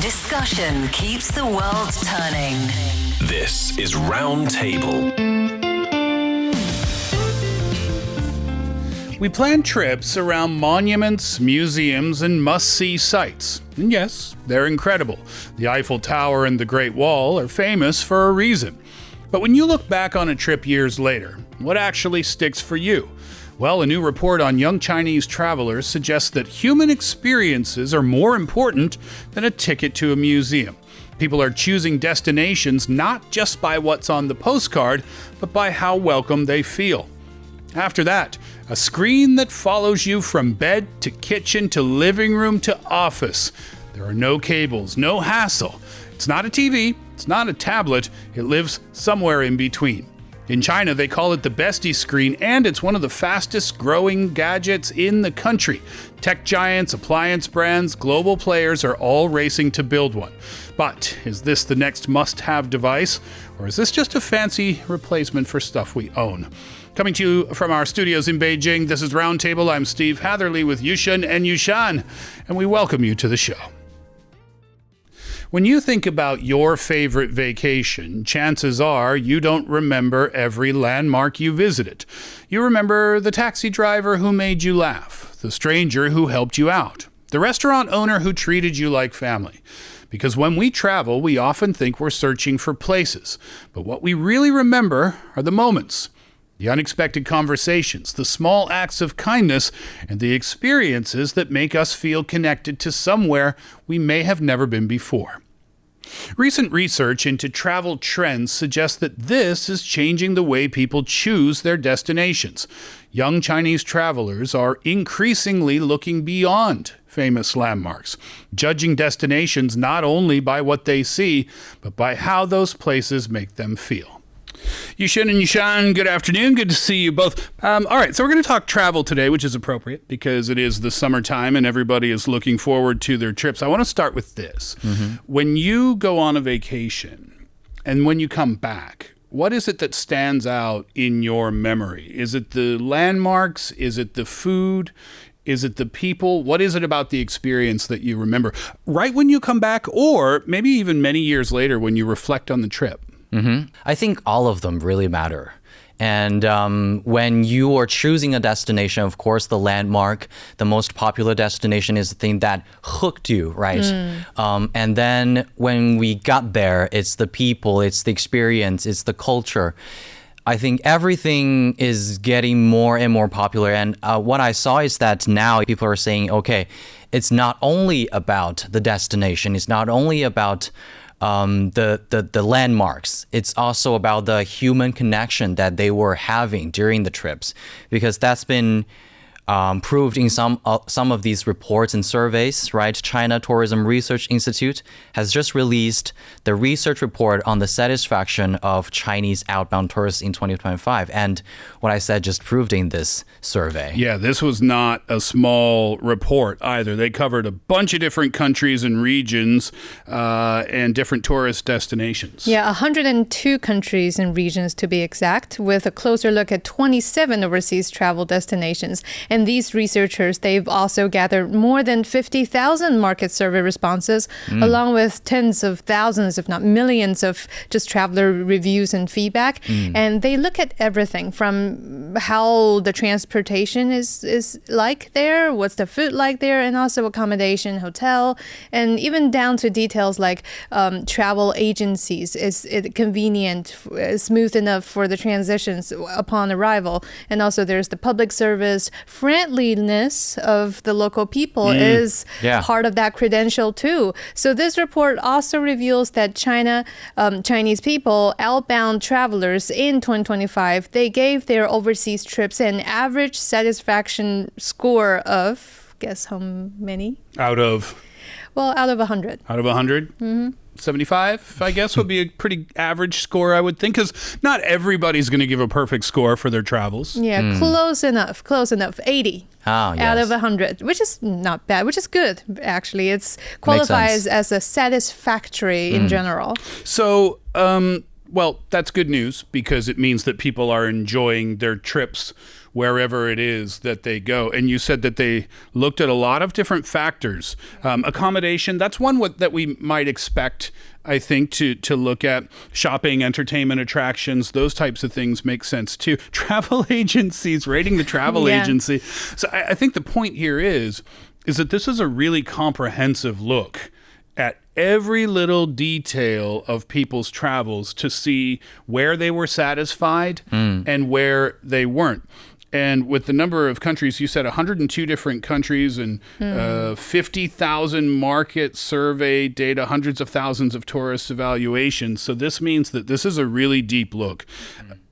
Discussion keeps the world turning. This is Roundtable. We plan trips around monuments, museums, and must-see sites. And yes, they're incredible. The Eiffel Tower and the Great Wall are famous for a reason. But when you look back on a trip years later, what actually sticks for you? Well, a new report on young Chinese travelers suggests that human experiences are more important than a ticket to a museum. People are choosing destinations not just by what's on the postcard, but by how welcome they feel. After that, a screen that follows you from bed to kitchen to living room to office. There are no cables, no hassle. It's not a TV, it's not a tablet, it lives somewhere in between. In China, they call it the bestie screen, and it's one of the fastest growing gadgets in the country. Tech giants, appliance brands, global players are all racing to build one. But is this the next must-have device, or is this just a fancy replacement for stuff we own? Coming to you from our studios in Beijing, this is Roundtable. I'm Steve Hatherley with Yushan and Yushun, and we welcome you to the show. When you think about your favorite vacation, chances are you don't remember every landmark you visited. You remember the taxi driver who made you laugh, the stranger who helped you out, the restaurant owner who treated you like family. Because when we travel, we often think we're searching for places, but what we really remember are the moments. The unexpected conversations, the small acts of kindness, and the experiences that make us feel connected to somewhere we may have never been before. Recent research into travel trends suggests that this is changing the way people choose their destinations. Young Chinese travelers are increasingly looking beyond famous landmarks, judging destinations not only by what they see, but by how those places make them feel. Yushan and Yushan, good afternoon. Good to see you both. All right, so we're going to talk travel today, which is appropriate because it is the summertime and everybody is looking forward to their trips. I want to start with this. When you go on a vacation and when you come back, what is it that stands out in your memory? Is it the landmarks? Is it the food? Is it the people? What is it about the experience that you remember right when you come back, or maybe even many years later when you reflect on the trip? I think all of them really matter. And when you are choosing a destination, of course, the landmark, the most popular destination is the thing that hooked you, right? And then when we got there, it's the people, it's the experience, it's the culture. I think everything is getting more and more popular. And what I saw is that now people are saying, okay, it's not only about the destination, it's not only about the landmarks. It's also about the human connection that they were having during the trips, because that's been proved in some of these reports and surveys, right? China Tourism Research Institute has just released the research report on the satisfaction of Chinese outbound tourists in 2025. And what I said just proved in this survey. Yeah, this was not a small report either. They covered a bunch of different countries and regions and different tourist destinations. Yeah, 102 countries and regions to be exact, with a closer look at 27 overseas travel destinations. And these researchers, they've also gathered more than 50,000 market survey responses, along with tens of thousands, if not millions, of just traveler reviews and feedback. And they look at everything from how the transportation is like there, what's the food like there, and also accommodation, hotel, and even down to details like travel agencies. Is it convenient, smooth enough for the transitions upon arrival? And also there's the public service, friendliness of the local people is part of that credential too. So this report also reveals that Chinese people, outbound travelers in 2025, they gave their overseas trips an average satisfaction score of, guess how many? Out of 100. Out of 100? 75, I guess, would be a pretty average score, I would think, because not everybody's going to give a perfect score for their travels. Yeah, close enough. 80 out of 100, which is not bad, which is good, actually. It qualifies as a satisfactory in general. So, well, that's good news because it means that people are enjoying their trips wherever it is that they go. And you said that they looked at a lot of different factors. Accommodation, that's one that we might expect, I think, to look at. Shopping, entertainment, attractions, those types of things make sense too. Travel agencies, rating the travel agency. So I think the point here is that this is a really comprehensive look at every little detail of people's travels to see where they were satisfied and where they weren't. And with the number of countries, you said 102 different countries and 50,000 market survey data, hundreds of thousands of tourist evaluations. So this means that this is a really deep look.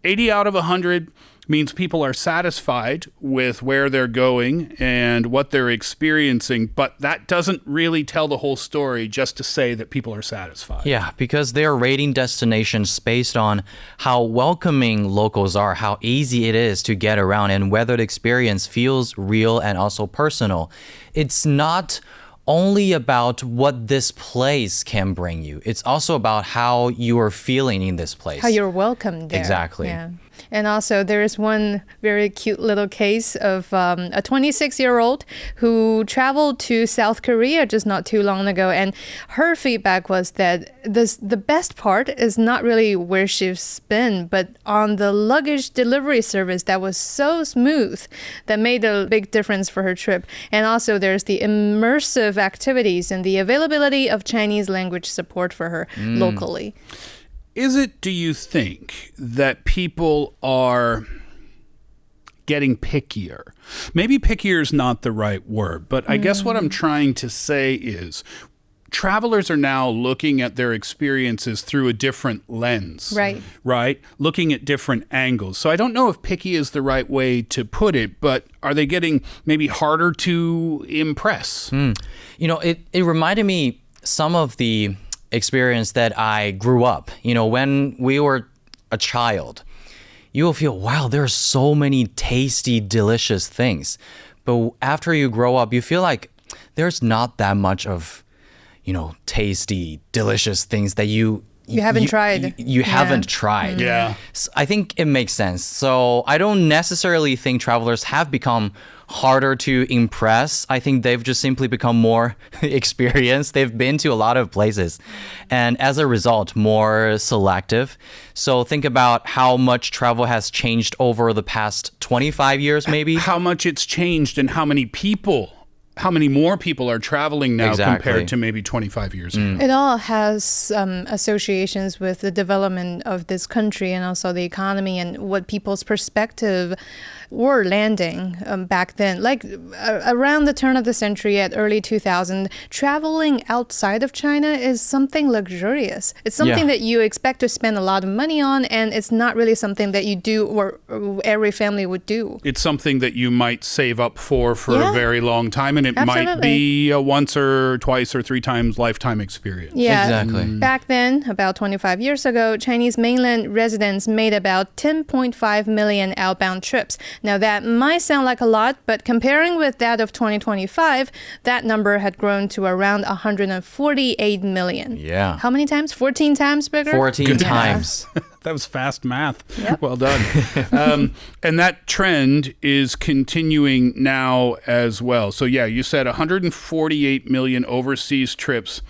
80 out of 100 means people are satisfied with where they're going and what they're experiencing, but that doesn't really tell the whole story just to say that people are satisfied. Yeah, because they're rating destinations based on how welcoming locals are, how easy it is to get around, and whether the experience feels real and also personal. It's not only about what this place can bring you. It's also about how you are feeling in this place. How you're welcomed there. Exactly. Yeah. And also, there is one very cute little case of a 26-year-old who traveled to South Korea just not too long ago. And her feedback was that the best part is not really where she's been, but on the luggage delivery service that was so smooth that made a big difference for her trip. And also, there's the immersive activities and the availability of Chinese language support for her locally. Is it, do you think, that people are getting pickier? Maybe pickier is not the right word, but I guess what I'm trying to say is travelers are now looking at their experiences through a different lens. Right? Looking at different angles. So I don't know if picky is the right way to put it, but are they getting maybe harder to impress? You know, it reminded me some of the experience that I grew up. You know, when we were a child, you will feel, wow, there are so many tasty, delicious things. But after you grow up, you feel like there's not that much of, you know, tasty, delicious things that you haven't tried. You haven't tried. Yeah. So I think it makes sense. So I don't necessarily think travelers have become harder to impress. I think they've just simply become more experienced. They've been to a lot of places and as a result, more selective. So think about how much travel has changed over the past 25 years, maybe. How much it's changed and how many more people are traveling now compared to maybe 25 years ago. It all has associations with the development of this country and also the economy and what people's perspective were landing back then. Like around the turn of the century at early 2000, traveling outside of China is something luxurious. It's something that you expect to spend a lot of money on, and it's not really something that you do or every family would do. It's something that you might save up for a very long time, and it might be a once or twice or three times lifetime experience. Yeah, exactly. Back then, about 25 years ago, Chinese mainland residents made about 10.5 million outbound trips. Now, that might sound like a lot, but comparing with that of 2025, that number had grown to around 148 million. Yeah. How many times? 14 times bigger? 14 times. That was fast math. Yep. Well done. And that trend is continuing now as well. So yeah, you said 148 million overseas trips,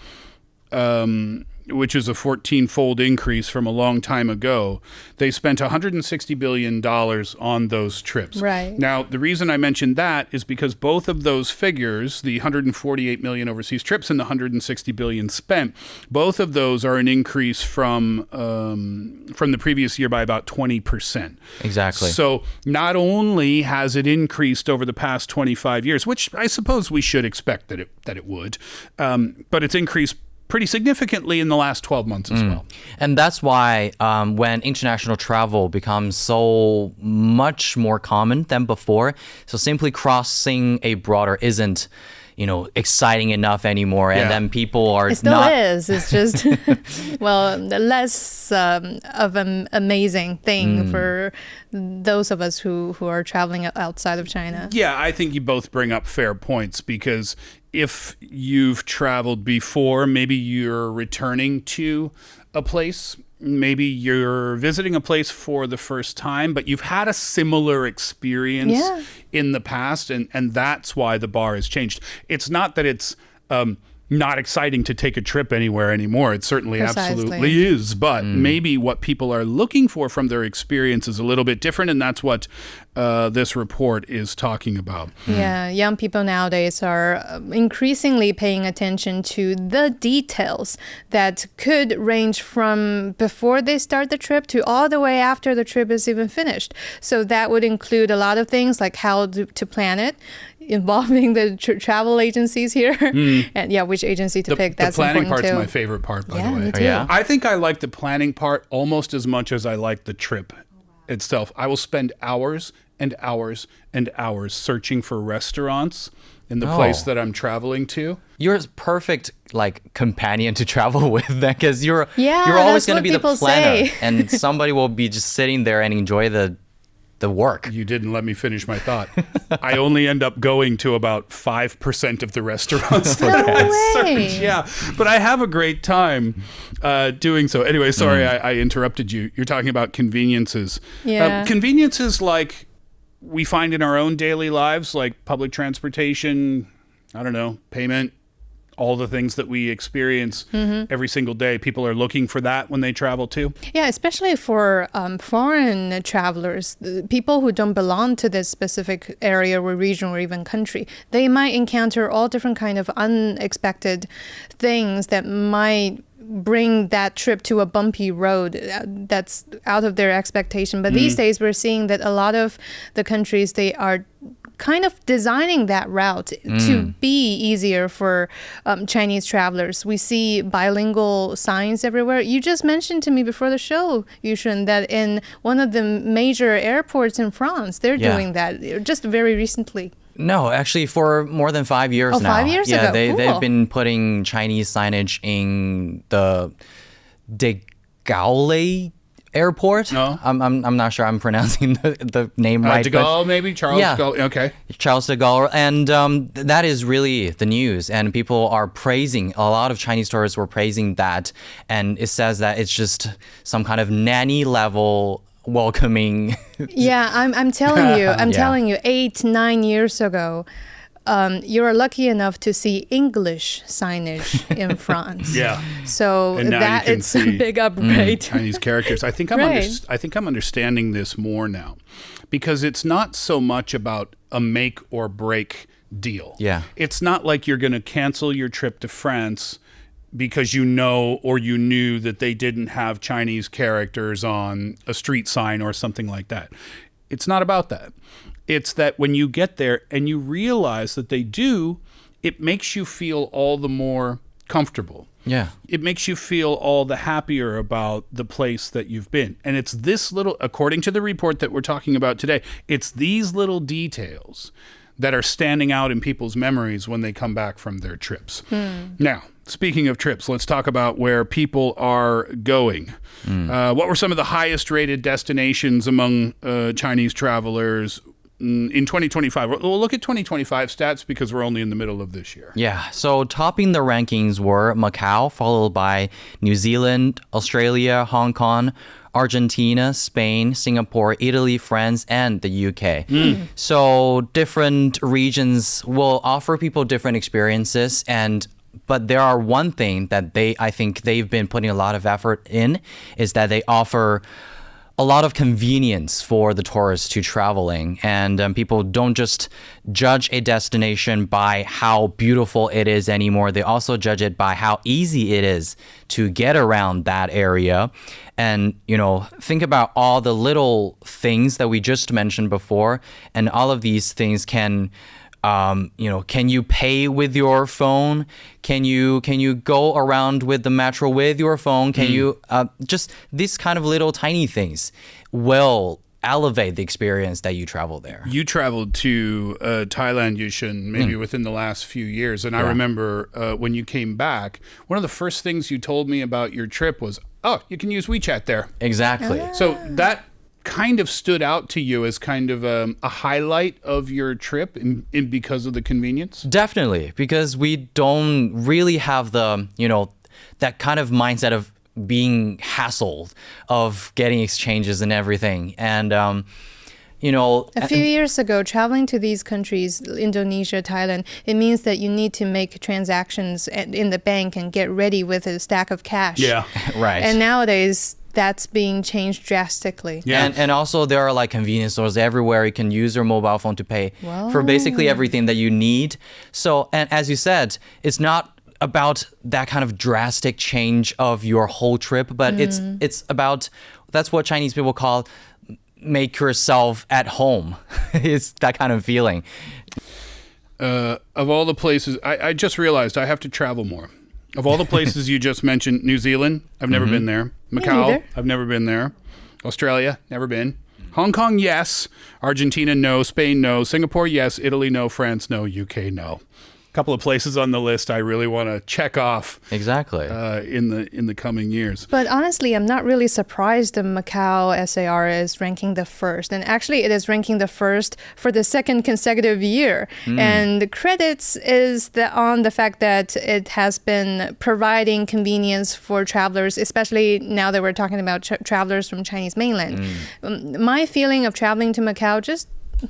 which is a 14-fold increase from a long time ago. They spent $160 billion on those trips. Right. Now, the reason I mentioned that is because both of those figures, the 148 million overseas trips and the 160 billion spent, both of those are an increase from the previous year by about 20%. Exactly. So not only has it increased over the past 25 years, which I suppose we should expect that it would, but it's increased pretty significantly in the last 12 months as well. And that's why when international travel becomes so much more common than before, so simply crossing a border isn't, you know, exciting enough anymore. And then people are It still is. It's just, well, less of an amazing thing for those of us who are traveling outside of China. Yeah, I think you both bring up fair points because if you've traveled before, maybe you're returning to a place maybe you're visiting a place for the first time, but you've had a similar experience in the past, and that's why the bar has changed. It's not that it's not exciting to take a trip anywhere anymore. It certainly absolutely is, but maybe what people are looking for from their experience is a little bit different, and that's what this report is talking about. Yeah, young people nowadays are increasingly paying attention to the details that could range from before they start the trip to all the way after the trip is even finished. So that would include a lot of things like how to plan it, involving the travel agencies here, and which agency to pick. That's the planning important part's too. my favorite part, by the way. Me too. Yeah. I think I like the planning part almost as much as I like the trip itself. I will spend hours and hours and hours searching for restaurants in the place that I'm traveling to. You're a perfect companion to travel with, because you're Yeah, always that's going to what be the people planner, say. and somebody will be just sitting there and enjoy the work. You didn't let me finish my thought. I only end up going to about 5% of the restaurants that I way. search. Yeah, but I have a great time doing so. Anyway, sorry I interrupted you. You're talking about conveniences. Yeah. Conveniences like we find in our own daily lives, like public transportation, I don't know, payment, all the things that we experience every single day. People are looking for that when they travel too. Yeah, especially for foreign travelers, people who don't belong to this specific area or region or even country, they might encounter all different kind of unexpected things that might bring that trip to a bumpy road that's out of their expectation. But these days, we're seeing that a lot of the countries, they are kind of designing that route to be easier for Chinese travelers. We see bilingual signs everywhere. You just mentioned to me before the show, Yushan, that in one of the major airports in France, they're doing that just very recently. No, actually, for more than 5 years now. 5 years ago? They've Cool. been putting Chinese signage in the De Gaulle airport. Oh. I'm not sure I'm pronouncing the name right. De but- Gaulle, maybe? Charles de Gaulle? Okay. Charles de Gaulle. And that is really the news. And people are praising, a lot of Chinese tourists were praising that. And it says that it's just some kind of nanny level welcoming. Yeah, I'm telling you, telling you, 8-9 years ago, you are lucky enough to see English signage in France. Yeah. So And now that you can it's a see big upgrade. Chinese characters. I think I'm Right. I think I'm understanding this more now, because it's not so much about a make or break deal. Yeah. It's not like you're going to cancel your trip to France because you know or you knew that they didn't have Chinese characters on a street sign or something like that. It's not about that. It's that when you get there and you realize that they do, it makes you feel all the more comfortable. Yeah. It makes you feel all the happier about the place that you've been. And it's this little, according to the report that we're talking about today, it's these little details that are standing out in people's memories when they come back from their trips. Now, speaking of trips, let's talk about where people are going. What were some of the highest rated destinations among Chinese travelers in 2025? We'll look at 2025 stats because we're only in the middle of this year. Yeah, so topping the rankings were Macau, followed by New Zealand, Australia, Hong Kong, Argentina, Spain, Singapore, Italy, France, and the UK. So different regions will offer people different experiences, but there are one thing that I think they've been putting a lot of effort in, is that they offer a lot of convenience for the tourists to traveling, and people don't just judge a destination by how beautiful it is anymore. They also judge it by how easy it is to get around that area. And, think about all the little things that we just mentioned before, and all of these things can you pay with your phone? Can you go around with the metro with your phone? Can you just these kind of little tiny things will elevate the experience that you travel there. You traveled to Thailand, Yushan, maybe within the last few years. And I remember when you came back, one of the first things you told me about your trip was, oh, you can use WeChat there. Exactly. So that kind of stood out to you as kind of a highlight of your trip in because of the convenience? Definitely, because we don't really have the, that kind of mindset of being hassled of getting exchanges and everything. And a few years ago, traveling to these countries, Indonesia, Thailand, it means that you need to make transactions in the bank and get ready with a stack of cash. Yeah. Right. And nowadays, that's being changed drastically. Yeah. And also there are like convenience stores everywhere. You can use your mobile phone to pay for basically everything that you need. So, and as you said, it's not about that kind of drastic change of your whole trip, but it's about, that's what Chinese people call make yourself at home. It's that kind of feeling. Of all the places, I just realized I have to travel more. Of all the places you just mentioned, New Zealand, I've never been there. Macau, neither. I've never been there. Australia, never been. Hong Kong, yes. Argentina, no. Spain, no. Singapore, yes. Italy, no. France, no. UK, no. A couple of places on the list I really want to check off Exactly. in the coming years. But honestly, I'm not really surprised that Macau SAR is ranking the first. And actually, it is ranking the first for the second consecutive year. And the credits is on the fact that it has been providing convenience for travelers, especially now that we're talking about travelers from Chinese mainland. My feeling of traveling to Macau just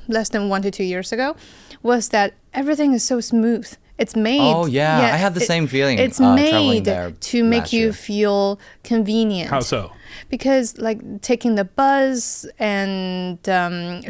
less than 1 to 2 years ago was that everything is so smooth. It's made. Oh, yeah. I had the same feeling It's traveling made there to make last you year. feel convenient. How so? Because like taking the bus and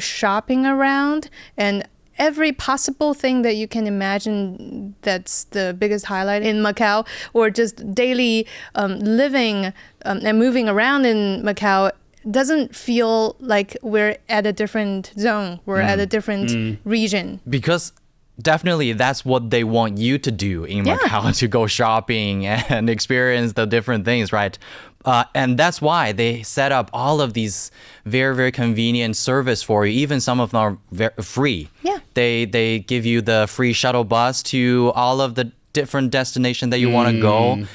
shopping around and every possible thing that you can imagine, that's the biggest highlight in Macau, or just daily living and moving around in Macau doesn't feel like we're at a different zone. We're at a different region. Because definitely that's what they want you to do in Macau, to go shopping and experience the different things, right? And that's why they set up all of these very, very convenient service for you. Even some of them are free. Yeah. They give you the free shuttle bus to all of the different destinations that you want to go.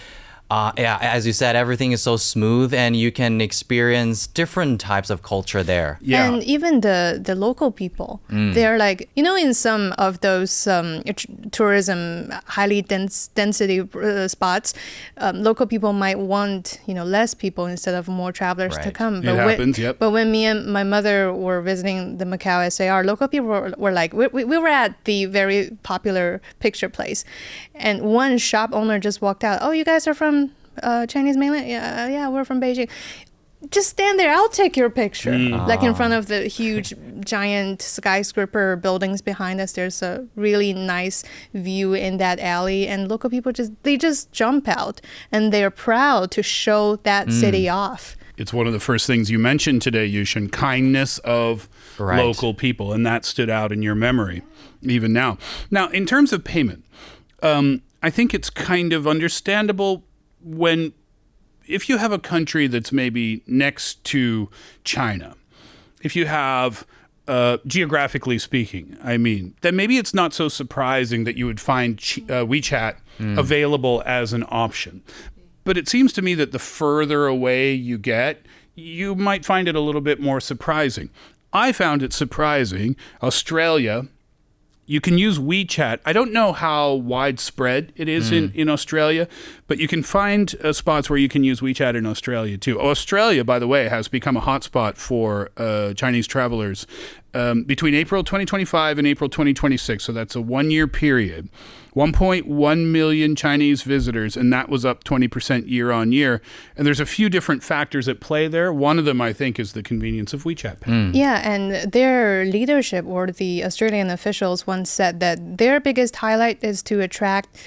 As you said, everything is so smooth and you can experience different types of culture there. Yeah. And even the local people, they're like, in some of those tourism, highly density spots, local people might want, less people instead of more travelers to Right. come. It happens, yep. But when me and my mother were visiting the Macau SAR, local people were like, we were at the very popular picture place. And one shop owner just walked out. Oh, you guys are from Chinese mainland? Yeah, we're from Beijing. Just stand there. I'll take your picture. Like in front of the huge, giant skyscraper buildings behind us. There's a really nice view in that alley, and local people just jump out, and they're proud to show that city off. It's one of the first things you mentioned today, Yushan, kindness of Right. local people, and that stood out in your memory even now. Now, in terms of payment, I think it's kind of understandable if you have a country that's maybe next to China, if you have, geographically speaking, then maybe it's not so surprising that you would find WeChat available as an option. But it seems to me that the further away you get, you might find it a little bit more surprising. I found it surprising. Australia, you can use WeChat. I don't know how widespread it is in Australia, but you can find spots where you can use WeChat in Australia too. Australia, by the way, has become a hotspot for Chinese travelers between April 2025 and April 2026. So that's a 1-year period. 1.1 million Chinese visitors, and that was up 20% year on year. And there's a few different factors at play there. One of them, I think, is the convenience of WeChat Pay. Yeah, and their leadership or the Australian officials once said that their biggest highlight is to attract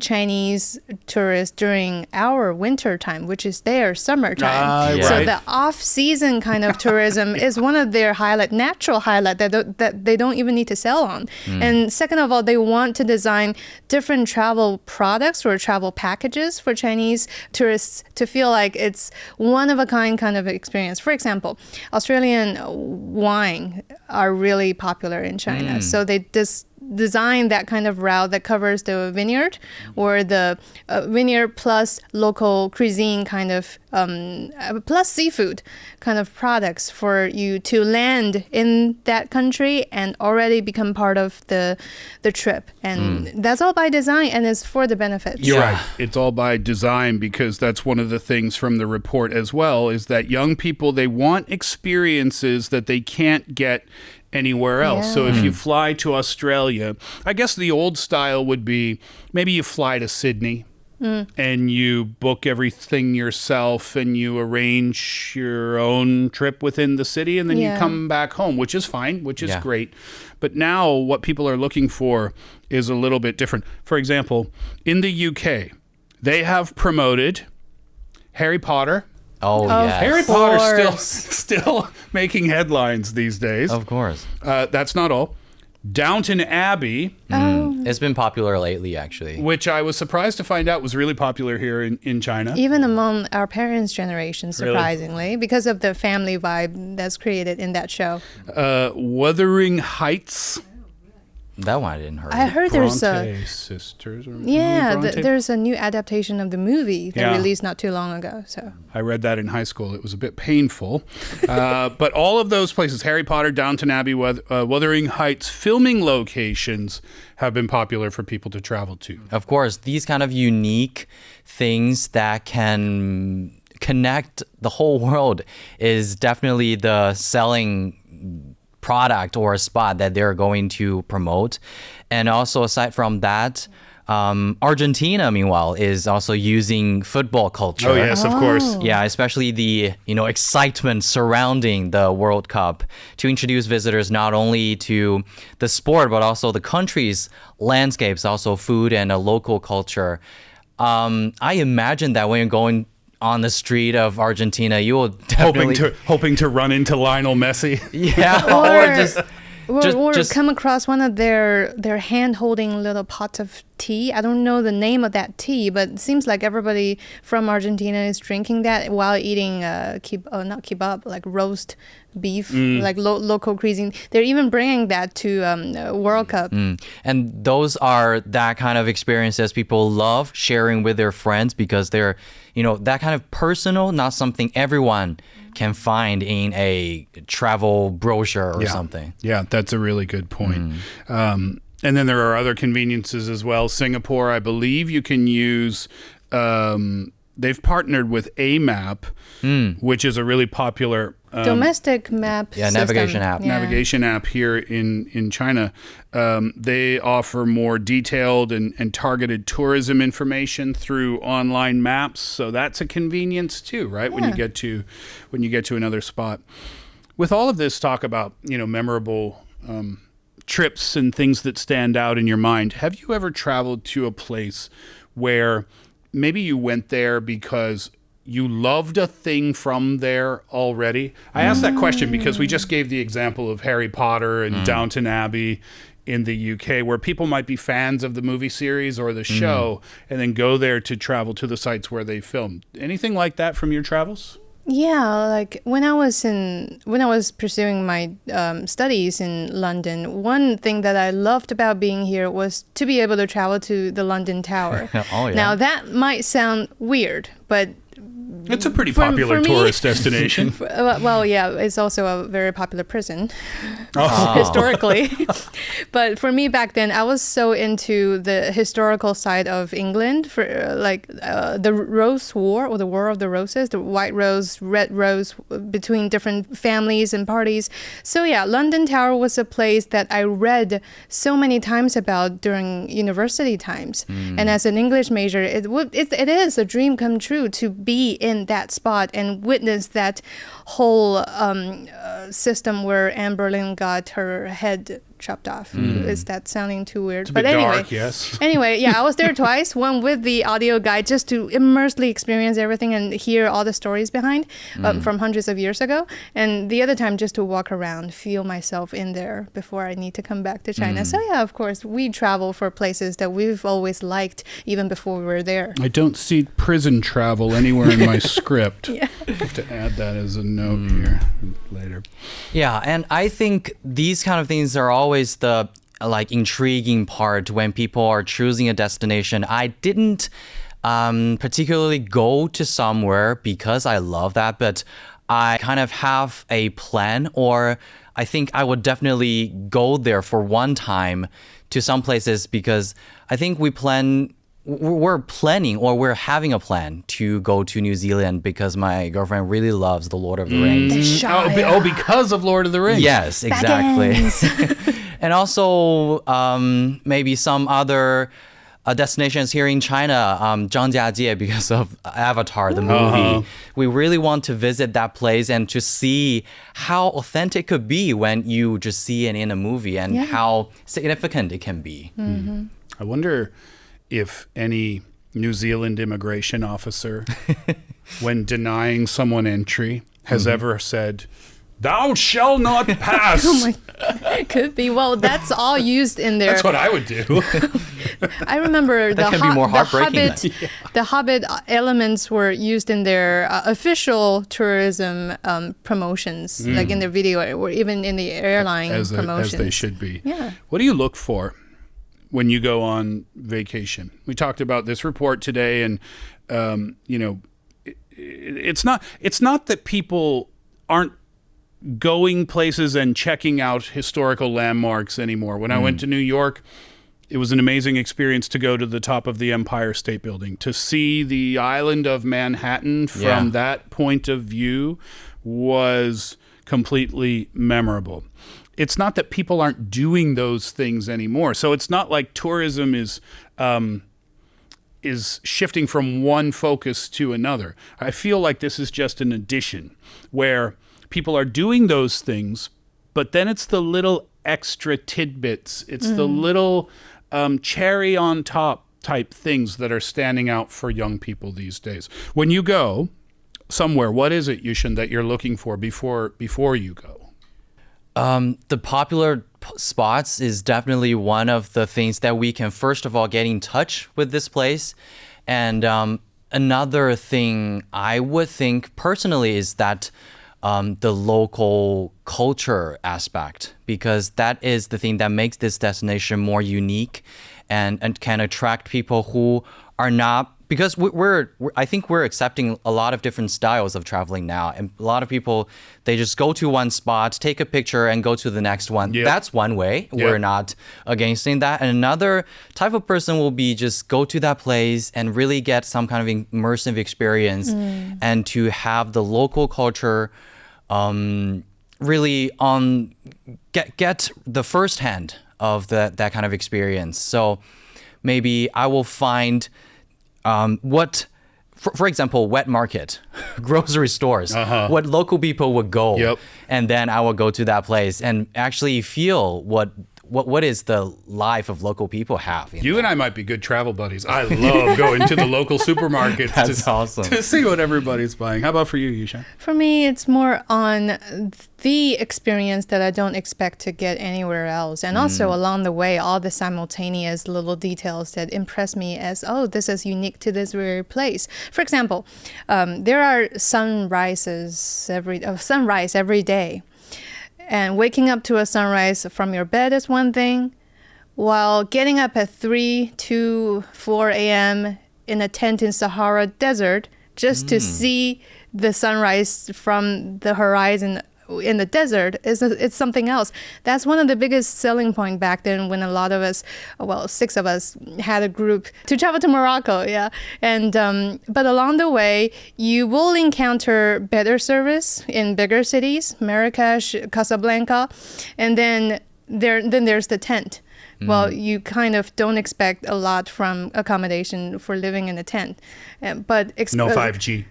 Chinese tourists during our winter time, which is their summertime. So right. the off-season kind of tourism is one of their natural highlight that they don't even need to sell on. And second of all, they want to design different travel products or travel packages for Chinese tourists to feel like it's one of a kind of experience. For example, Australian wine are really popular in China. So they design that kind of route that covers the vineyard or the vineyard plus local cuisine kind of plus seafood kind of products for you to land in that country and already become part of the trip. And that's all by design, and it's for the benefits. You're right. It's all by design, because that's one of the things from the report as well, is that young people, they want experiences that they can't get anywhere else. Yeah. So if you fly to Australia, I guess the old style would be maybe you fly to Sydney and you book everything yourself and you arrange your own trip within the city, and then you come back home, which is fine, which is great. But now what people are looking for is a little bit different. For example, in the UK, they have promoted Harry Potter. Oh, yes. Harry Potter's still making headlines these days. Of course. That's not all. Downton Abbey, It's been popular lately, actually. which I was surprised to find out was really popular here in China. Even among our parents' generation, surprisingly, because of the family vibe that's created in that show. Wuthering Heights. That one I didn't heard. I heard there's Bronte sisters. Or Bronte? there's a new adaptation of the movie that released not too long ago. So I read that in high school. It was a bit painful. But all of those places, Harry Potter, Downton Abbey, Wuthering Heights, filming locations have been popular for people to travel to. Of course, these kind of unique things that can connect the whole world is definitely the selling product or a spot that they're going to promote. And also, aside from that, Argentina, meanwhile, is also using football culture. Oh, yes, of course. Yeah, especially the excitement surrounding the World Cup to introduce visitors not only to the sport but also the country's landscapes, also food and a local culture. I imagine that when you're going on the street of Argentina, you will definitely hoping to run into Lionel Messi. or just come across one of their hand holding little pots of tea. I don't know the name of that tea, but it seems like everybody from Argentina is drinking that while eating not kebab, like roast beef, like local cuisine. They're even bringing that to World Cup. And those are that kind of experiences people love sharing with their friends, because they're that kind of personal, not something everyone can find in a travel brochure or something. Yeah, that's a really good point. And then there are other conveniences as well. Singapore, I believe you can use, they've partnered with AMAP, which is a really popular domestic map system. navigation app. Navigation app here in China. They offer more detailed and targeted tourism information through online maps. So that's a convenience too, right? When you get to another spot. With all of this talk about, memorable trips and things that stand out in your mind, have you ever traveled to a place where maybe you went there because you loved a thing from there already? I asked that question because we just gave the example of Harry Potter and Downton Abbey in the UK, where people might be fans of the movie series or the show and then go there to travel to the sites where they filmed. Anything like that from your travels? Yeah, like when I was pursuing my studies in London, one thing that I loved about being here was to be able to travel to the London Tower. Oh, yeah. Now that might sound weird, but it's a pretty popular tourist destination. Well, yeah, it's also a very popular prison historically. But for me back then, I was so into the historical side of England, for the Rose War, or the War of the Roses, the white rose, red rose, between different families and parties. So yeah, London Tower was a place that I read so many times about during university times. And as an English major, it is a dream come true to be in that spot and witness that whole system where Anne Boleyn got her head chopped off. Is that sounding too weird? It's a bit dark, yes. Anyway, yeah, I was there twice, one with the audio guide just to immersely experience everything and hear all the stories behind from hundreds of years ago. And the other time just to walk around, feel myself in there before I need to come back to China. So yeah, of course, we travel for places that we've always liked even before we were there. I don't see prison travel anywhere in my script. I have to add that as a note here later. Yeah, and I think these kind of things are always the like intriguing part when people are choosing a destination. I didn't particularly go to somewhere because I love that, but I kind of have a plan, or I think I would definitely go there for one time to some places because I think we're planning or we're having a plan to go to New Zealand because my girlfriend really loves The Lord of the Rings. Because of Lord of the Rings. Yes, exactly. And also maybe some other destinations here in China, Zhangjiajie, because of Avatar, the movie. We really want to visit that place and to see how authentic it could be when you just see it in a movie and how significant it can be. I wonder if any New Zealand immigration officer, when denying someone entry, has ever said, "Thou shall not pass." Could be. Well, that's all used in there. That's what I would do. I remember That can be more heartbreaking. The Hobbit elements were used in their official tourism promotions, like in their video or even in the airline promotions. As they should be. Yeah. What do you look for when you go on vacation? We talked about this report today, and it's not that people aren't going places and checking out historical landmarks anymore. When I went to New York, it was an amazing experience to go to the top of the Empire State Building, to see the island of Manhattan from that point of view was completely memorable. It's not that people aren't doing those things anymore. So it's not like tourism is shifting from one focus to another. I feel like this is just an addition where people are doing those things, but then it's the little extra tidbits. It's the little cherry on top type things that are standing out for young people these days. When you go somewhere, what is it, Yushan, that you're looking for before you go? The popular spots is definitely one of the things that we can, first of all, get in touch with this place. And another thing I would think personally is that the local culture aspect, because that is the thing that makes this destination more unique and can attract people who are not, because I think we're accepting a lot of different styles of traveling now. And a lot of people, they just go to one spot, take a picture and go to the next one. Yep. That's one way. Yep. We're not against that. And another type of person will be just go to that place and really get some kind of immersive experience and to have the local culture really get the first hand of that kind of experience. So maybe I will find for example, wet market, grocery stores, what local people would go. And then I will go to that place and actually feel what is the life of local people have. You and I might be good travel buddies. I love going to the local supermarkets awesome. to see what everybody's buying. How about for you, Yushan? For me, it's more on the experience that I don't expect to get anywhere else. And also along the way, all the simultaneous little details that impress me as, oh, this is unique to this very place. For example, there are sunrise every day. And waking up to a sunrise from your bed is one thing, while getting up at 3 to 4 a.m. in a tent in Sahara Desert just to see the sunrise from the horizon in the desert it's something else. That's one of the biggest selling point back then when a lot of us, 6 of us, had a group to travel to Morocco. And but along the way you will encounter better service in bigger cities, Marrakesh, Casablanca, and then there's the tent. Well, you kind of don't expect a lot from accommodation for living in a tent, but no 5G.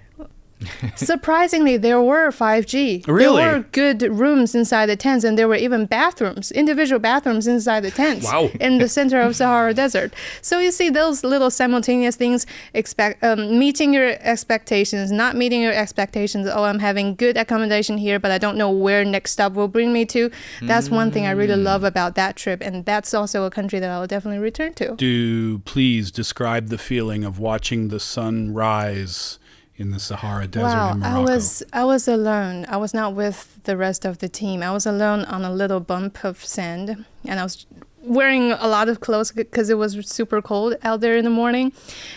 Surprisingly, there were 5G. Really? There were good rooms inside the tents, and there were even bathrooms, individual bathrooms inside the tents. Wow. In the center of Sahara Desert. So you see those little simultaneous things, meeting your expectations, not meeting your expectations. Oh, I'm having good accommodation here, but I don't know where next stop will bring me to. That's one thing I really love about that trip, and that's also a country that I will definitely return to. Do please describe the feeling of watching the sun rise in the Sahara Desert in Morocco. I was alone. I was not with the rest of the team. I was alone on a little bump of sand, and I was wearing a lot of clothes because it was super cold out there in the morning.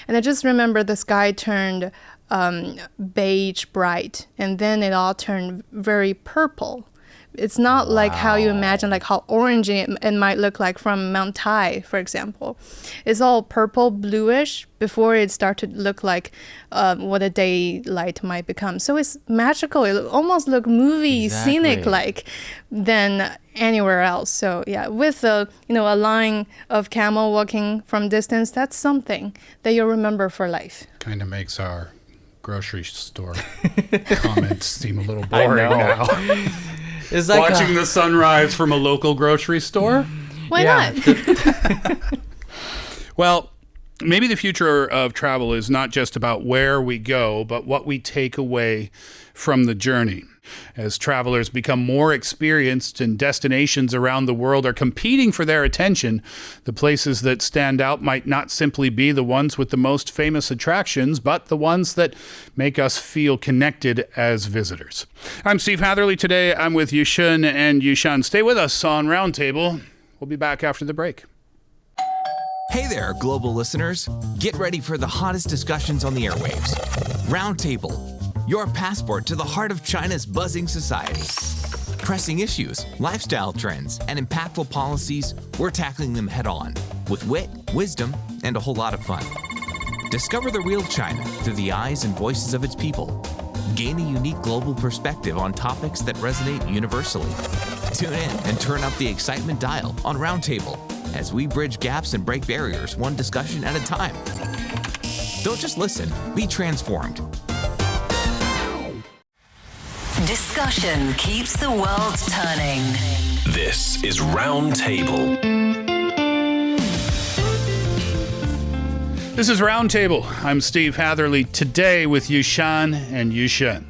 And I just remember the sky turned beige bright, and then it all turned very purple. It's not like how you imagine, like how orangey it might look like from Mount Tai, for example. It's all purple, bluish before it starts to look like what a daylight might become. So it's magical. It almost look movie scenic like than anywhere else. So yeah, with a line of camel walking from distance, that's something that you'll remember for life. Kind of makes our grocery store comments seem a little boring now. It's like watching the sunrise from a local grocery store? Why not? Well, maybe the future of travel is not just about where we go, but what we take away from the journey. As travelers become more experienced and destinations around the world are competing for their attention, the places that stand out might not simply be the ones with the most famous attractions, but the ones that make us feel connected as visitors. I'm Steve Hatherley. Today I'm with Yushan and Yushan. Stay with us on Roundtable. We'll be back after the break. Hey there, global listeners. Get ready for the hottest discussions on the airwaves. Roundtable, your passport to the heart of China's buzzing society. Pressing issues, lifestyle trends, and impactful policies, we're tackling them head on with wit, wisdom, and a whole lot of fun. Discover the real China through the eyes and voices of its people. Gain a unique global perspective on topics that resonate universally. Tune in and turn up the excitement dial on Roundtable as we bridge gaps and break barriers one discussion at a time. Don't just listen, be transformed. Discussion keeps the world turning. This is Roundtable. This is Roundtable. I'm Steve Hatherley, today with Yushan and Yushun.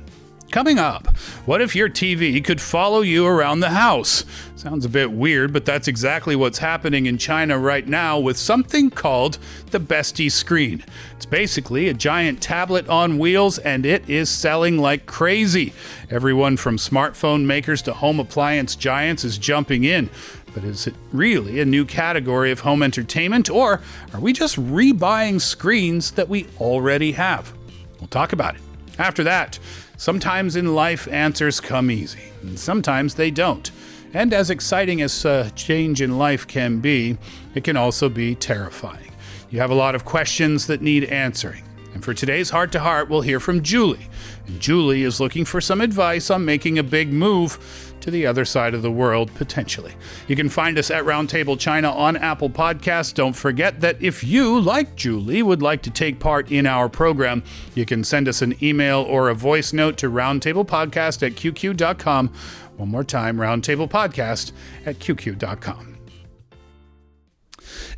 Coming up, what if your TV could follow you around the house? Sounds a bit weird, but that's exactly what's happening in China right now with something called the bestie screen. It's basically a giant tablet on wheels, and it is selling like crazy. Everyone from smartphone makers to home appliance giants is jumping in. But is it really a new category of home entertainment, or are we just rebuying screens that we already have? We'll talk about it. After that, sometimes in life answers come easy, and sometimes they don't. And as exciting as change in life can be, it can also be terrifying. You have a lot of questions that need answering. And for today's Heart to Heart, we'll hear from Julie. And Julie is looking for some advice on making a big move to the other side of the world, potentially. You can find us at Roundtable China on Apple Podcasts. Don't forget that if you, like Julie, would like to take part in our program, you can send us an email or a voice note to roundtablepodcast@qq.com. One more time, roundtablepodcast@qq.com.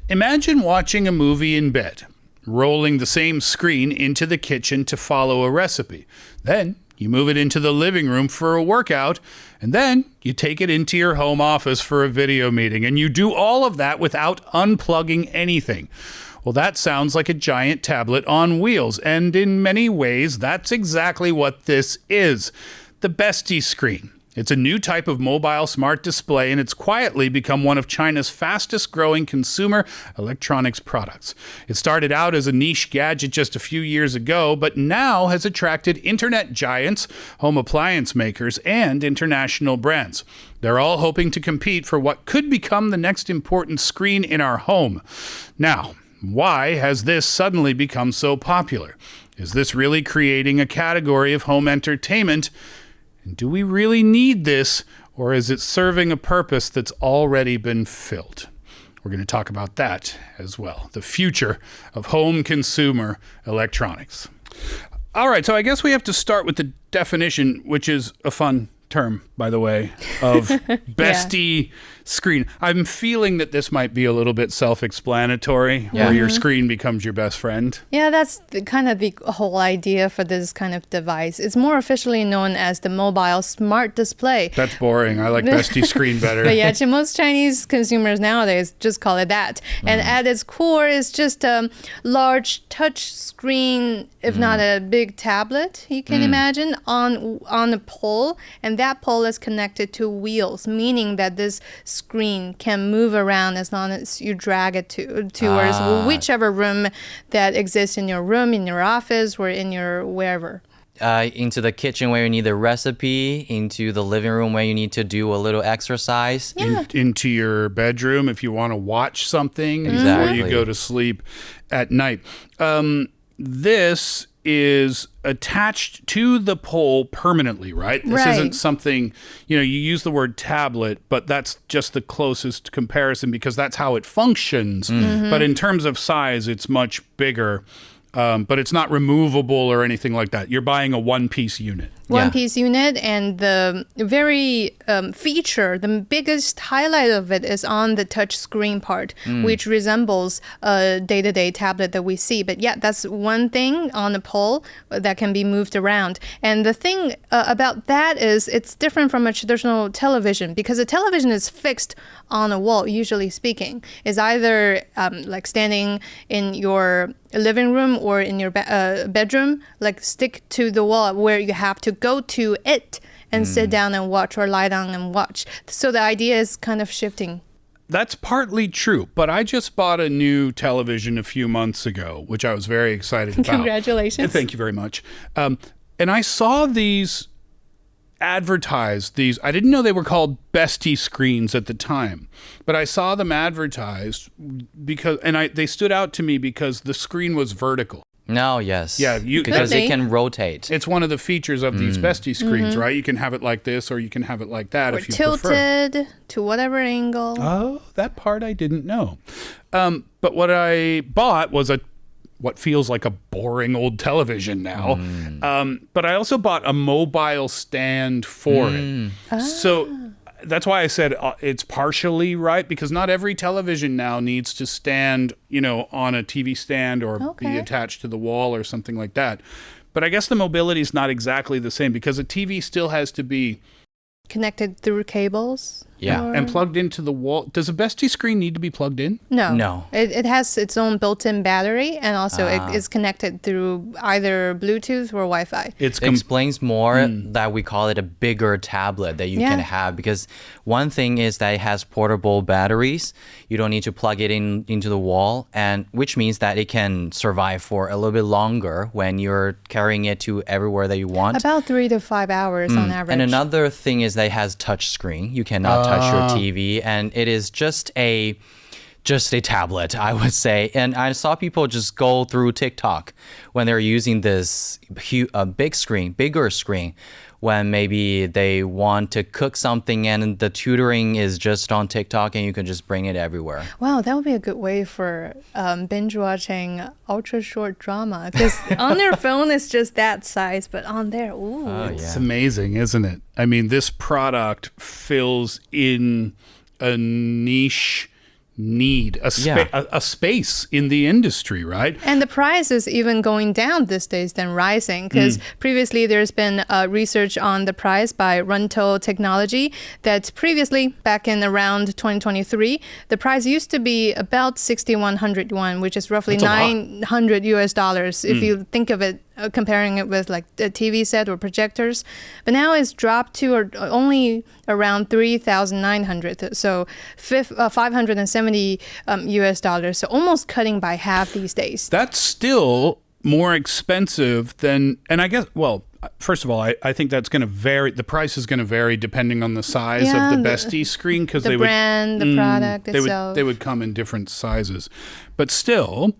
Imagine watching a movie in bed, rolling the same screen into the kitchen to follow a recipe. Then you move it into the living room for a workout, and then you take it into your home office for a video meeting, and you do all of that without unplugging anything. Well, that sounds like a giant tablet on wheels, and in many ways, that's exactly what this is. The bestie screen. It's a new type of mobile smart display, and it's quietly become one of China's fastest growing consumer electronics products. It started out as a niche gadget just a few years ago, but now has attracted internet giants, home appliance makers, and international brands. They're all hoping to compete for what could become the next important screen in our home. Now, why has this suddenly become so popular? Is this really creating a category of home entertainment? And do we really need this, or is it serving a purpose that's already been filled? We're going to talk about that as well. The future of home consumer electronics. All right, so I guess we have to start with the definition, which is a fun term, by the way, of bestie screen. I'm feeling that this might be a little bit self-explanatory, where your screen becomes your best friend. Yeah, that's kind of the whole idea for this kind of device. It's more officially known as the mobile smart display. That's boring. I like bestie screen better. But yeah, most Chinese consumers nowadays just call it that. And at its core, it's just a large touch screen, if not a big tablet, you can imagine, on a pole. And that pole is connected to wheels, meaning that this screen can move around as long as you drag it towards whichever room that exists in your room, in your office, or in your wherever. Into the kitchen where you need the recipe, into the living room where you need to do a little exercise. Into your bedroom if you want to watch something before you go to sleep at night. This is attached to the pole permanently, right? This isn't something, you use the word tablet, but that's just the closest comparison because that's how it functions. But in terms of size, it's much bigger. But it's not removable or anything like that. You're buying a one-piece unit. One-piece unit, and the very the biggest highlight of it is on the touch screen part, which resembles a day-to-day tablet that we see. But yeah, that's one thing on the pole that can be moved around. And the thing about that is it's different from a traditional television because a television is fixed on a wall, usually speaking. It's either like standing in your living room or in your bedroom, like stick to the wall where you have to go to it and sit down and watch or lie down and watch. So the idea is kind of shifting. That's partly true, but I just bought a new television a few months ago, which I was very excited about. Congratulations. Thank you very much. And I saw these advertised, I didn't know they were called bestie screens at the time, but I saw them advertised because, they stood out to me because the screen was vertical. No, yes. Yeah, because it can rotate. It's one of the features of these bestie screens, right? You can have it like this or you can have it like that if you prefer. Tilted to whatever angle. Oh, that part I didn't know. But what I bought was what feels like a boring old television now. But I also bought a mobile stand for it. So that's why I said it's partially right, because not every television now needs to stand, on a TV stand or be attached to the wall or something like that. But I guess the mobility is not exactly the same because a TV still has to be connected through cables. Yeah. And plugged into the wall. Does a bestie screen need to be plugged in? No. It has its own built-in battery, and also it is connected through either Bluetooth or Wi-Fi. It explains more that we call it a bigger tablet that you can have, because one thing is that it has portable batteries. You don't need to plug it into the wall, and which means that it can survive for a little bit longer when you're carrying it to everywhere that you want. About 3 to 5 hours on average. And another thing is that it has touch screen. You cannot touch your TV, and it is just a tablet, I would say. And I saw people just go through TikTok when they're using this bigger screen, when maybe they want to cook something and the tutoring is just on TikTok and you can just bring it everywhere. Wow, that would be a good way for binge watching ultra short drama, because on their phone it's just that size, but on there, It's amazing, isn't it? I mean, this product fills in a niche need, a space in the industry, right? And the price is even going down these days than rising, because previously there's been research on the price by Runto Technology that previously, back in around 2023, the price used to be about 6,100 yuan, which is roughly $900 US if you think of it, comparing it with like a TV set or projectors. But now it's dropped to only around 3,900, so $570 US, so almost cutting by half these days. That's still more expensive than, and I guess, well, first of all, I think that's going to vary. The price is going to vary depending on the size of the bestie screen, because the brand, the product itself. They would come in different sizes. But still,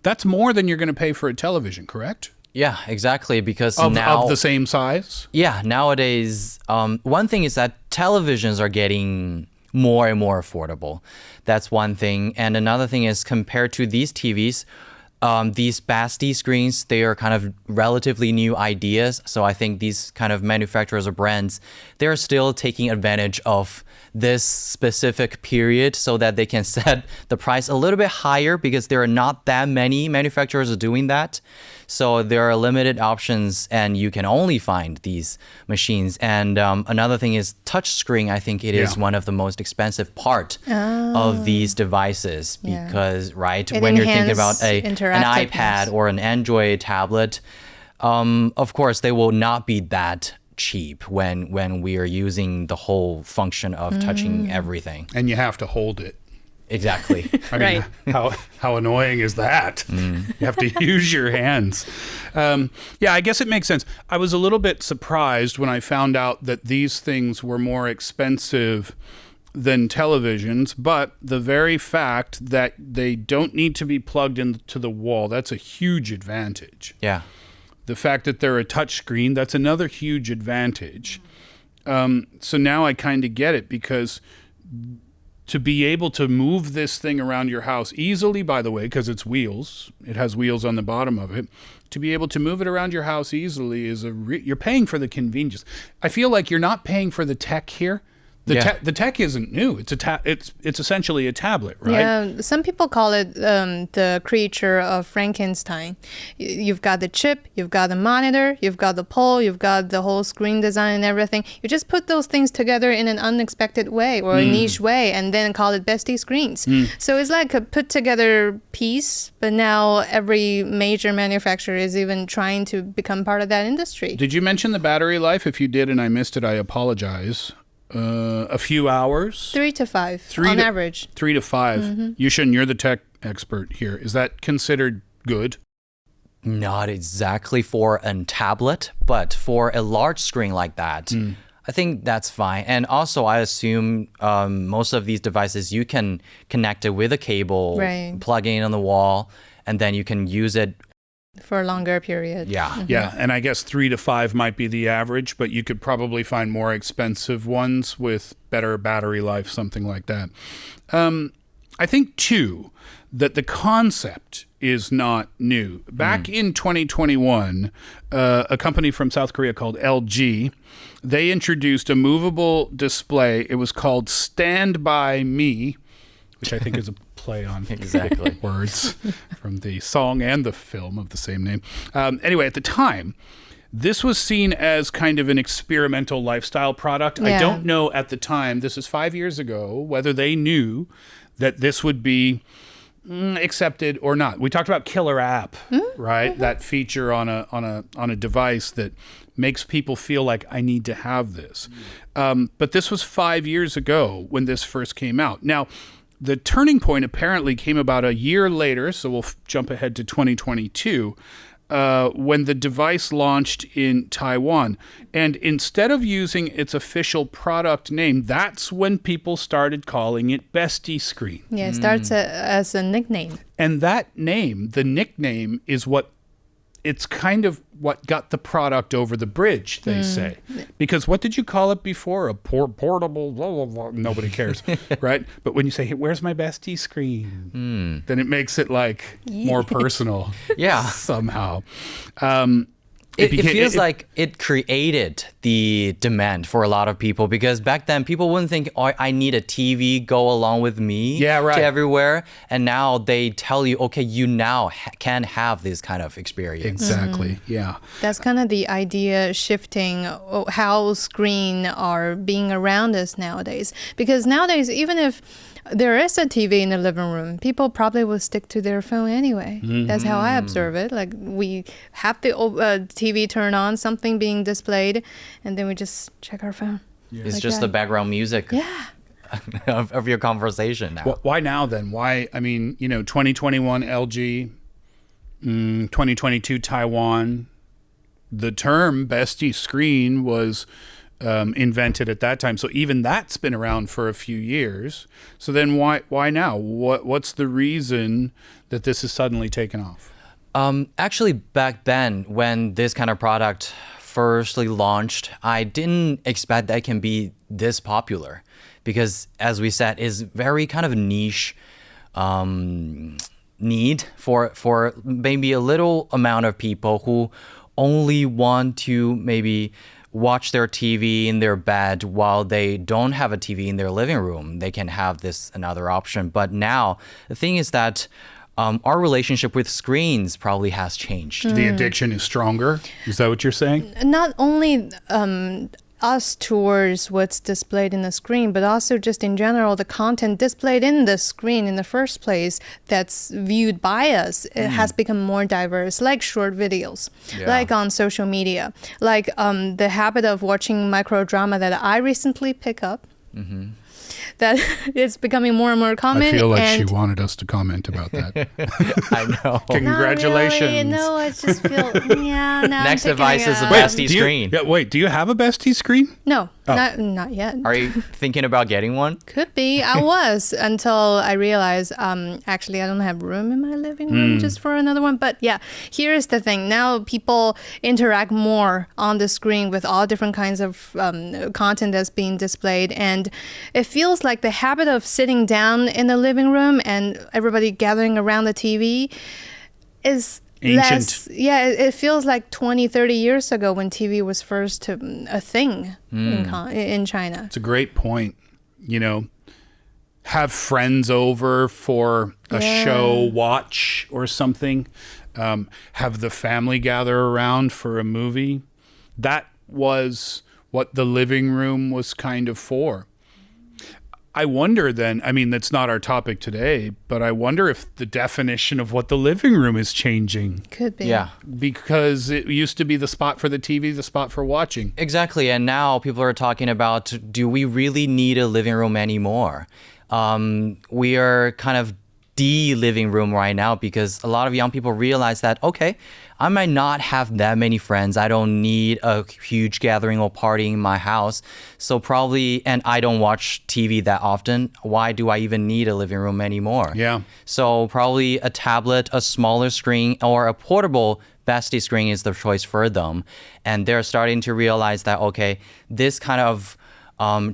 that's more than you're going to pay for a television, correct? Yeah, exactly. Because of the same size? Yeah, nowadays, one thing is that televisions are getting more and more affordable. That's one thing. And another thing is, compared to these TVs, these bestie screens, they are kind of relatively new ideas. So I think these kind of manufacturers or brands, they're still taking advantage of this specific period so that they can set the price a little bit higher, because there are not that many manufacturers doing that. So there are limited options and you can only find these machines. And another thing is touchscreen. I think it is one of the most expensive part of these devices, because, when you're thinking about an iPad or an Android tablet, of course, they will not be that cheap when we are using the whole function of touching everything. And you have to hold it. Exactly. I mean, how annoying is that? You have to use your hands. Yeah, I guess it makes sense. I was a little bit surprised when I found out that these things were more expensive than televisions, but the very fact that they don't need to be plugged into the wall, that's a huge advantage. Yeah. The fact that they're a touchscreen, that's another huge advantage. So now I kind of get it, because to be able to move this thing around your house easily, by the way, because it's wheels, it has wheels on the bottom of it. To be able to move it around your house easily is you're paying for the convenience. I feel like you're not paying for the tech here. The tech isn't new. It's essentially a tablet, right? Yeah, some people call it the creature of Frankenstein. You've got the chip, you've got the monitor, you've got the pole, you've got the whole screen design and everything. You just put those things together in an unexpected way or a niche way and then call it bestie screens. So it's like a put together piece, but now every major manufacturer is even trying to become part of that industry. Did you mention the battery life? If you did and I missed it, I apologize. A few hours? 3 to 5 on average. 3 to 5. Yushan, you're the tech expert here. Is that considered good? Not exactly for a tablet, but for a large screen like that, I think that's fine. And also, I assume most of these devices, you can connect it with a cable, plug it in on the wall, and then you can use it for a longer period. Yeah. Yeah, and I guess 3 to 5 might be the average, but you could probably find more expensive ones with better battery life, something like that. I think, too, that the concept is not new. Back in 2021, a company from South Korea called LG, they introduced a movable display. It was called Stand By Me, which I think is a play on exactly words from the song and the film of the same name. Anyway, at the time, this was seen as kind of an experimental lifestyle product. Yeah. I don't know at the time, this is 5 years ago, whether they knew that this would be accepted or not. We talked about Killer App, right? That feature on a device that makes people feel like I need to have this. But this was 5 years ago when this first came out. Now, the turning point apparently came about a year later, so we'll jump ahead to 2022, when the device launched in Taiwan. And instead of using its official product name, that's when people started calling it Bestie Screen. Yeah, it starts as a nickname. And that name, the nickname, is it's kind of what got the product over the bridge, they say. Because what did you call it before? A portable, blah, blah, blah. Nobody cares, right? But when you say, hey, where's my Bestie Screen? Then it makes it like more personal somehow. It feels like it created the demand for a lot of people, because back then people wouldn't think, oh, I need a TV go along with me to everywhere. And now they tell you, okay, you now can have this kind of experience. Exactly. Yeah. That's kind of the idea shifting how screen are being around us nowadays. Because nowadays, even if there is a TV in the living room, people probably will stick to their phone anyway. That's how I observe it. Like, we have the TV turned on, something being displayed, and then we just check our phone. It's like just the background music of your conversation now. Well, why now then? Why, 2021 LG, 2022 Taiwan. The term Bestie Screen was invented at that time, so even that's been around for a few years. So then why now? What's the reason that this is suddenly taken off? Actually, back then when this kind of product firstly launched, I didn't expect that it can be this popular, because as we said, is very kind of niche need for maybe a little amount of people who only want to maybe watch their TV in their bed while they don't have a TV in their living room. They can have this another option. But now the thing is that our relationship with screens probably has changed. The addiction is stronger. Is that what you're saying? Not only us towards what's displayed in the screen, but also just in general, the content displayed in the screen in the first place that's viewed by us, it has become more diverse, like short videos, like on social media, like the habit of watching micro drama that I recently picked up. That it's becoming more and more common. I feel like she wanted us to comment about that. I know. Congratulations. Not really. No, I just feel, yeah. Now Next I'm device is a taking bestie screen. Do you have a bestie screen? No, not yet. Are you thinking about getting one? Could be. I was until I realized actually I don't have room in my living room just for another one. But yeah, here's the thing. Now people interact more on the screen with all different kinds of content that's being displayed. And it feels like the habit of sitting down in the living room and everybody gathering around the TV is ancient. less. Yeah, it feels like 20, 30 years ago when TV was first a thing in China. It's a great point. You know, have friends over for a show watch or something. Have the family gather around for a movie. That was what the living room was kind of for. I wonder then, I mean, that's not our topic today, but I wonder if the definition of what the living room is changing. Could be. Yeah. Because it used to be the spot for the TV, the spot for watching. Exactly. And now people are talking about, do we really need a living room anymore? We are kind of de-living room right now because a lot of young people realize that, okay, I might not have that many friends. I don't need a huge gathering or party in my house. So probably, and I don't watch TV that often. Why do I even need a living room anymore? Yeah. So probably a tablet, a smaller screen, or a portable bestie screen is the choice for them. And they're starting to realize that, okay, this kind of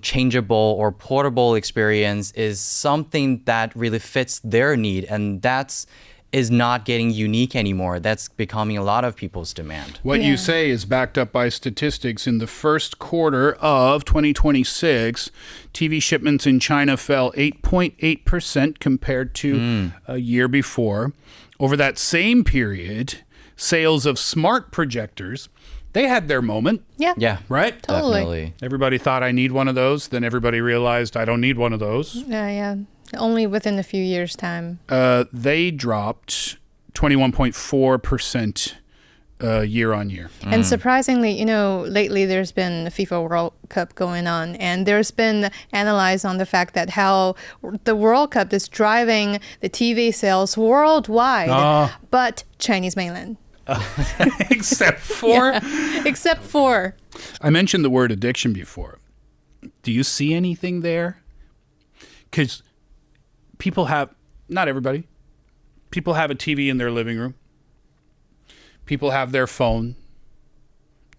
changeable or portable experience is something that really fits their need, and that's is not getting unique anymore. That's becoming a lot of people's demand. What you say is backed up by statistics. In the first quarter of 2026, TV shipments in China fell 8.8% compared to a year before. Over that same period, sales of smart projectors, they had their moment. Yeah. Yeah. Right? Totally. Definitely. Everybody thought I need one of those. Then everybody realized I don't need one of those. Yeah. Only within a few years' time. They dropped 21.4% year on year. And surprisingly, lately there's been a FIFA World Cup going on, and there's been analyzed on the fact that how the World Cup is driving the TV sales worldwide, but Chinese mainland. Except for? Except for. I mentioned the word addiction before. Do you see anything there? Because people have, not everybody, people have a TV in their living room. People have their phone.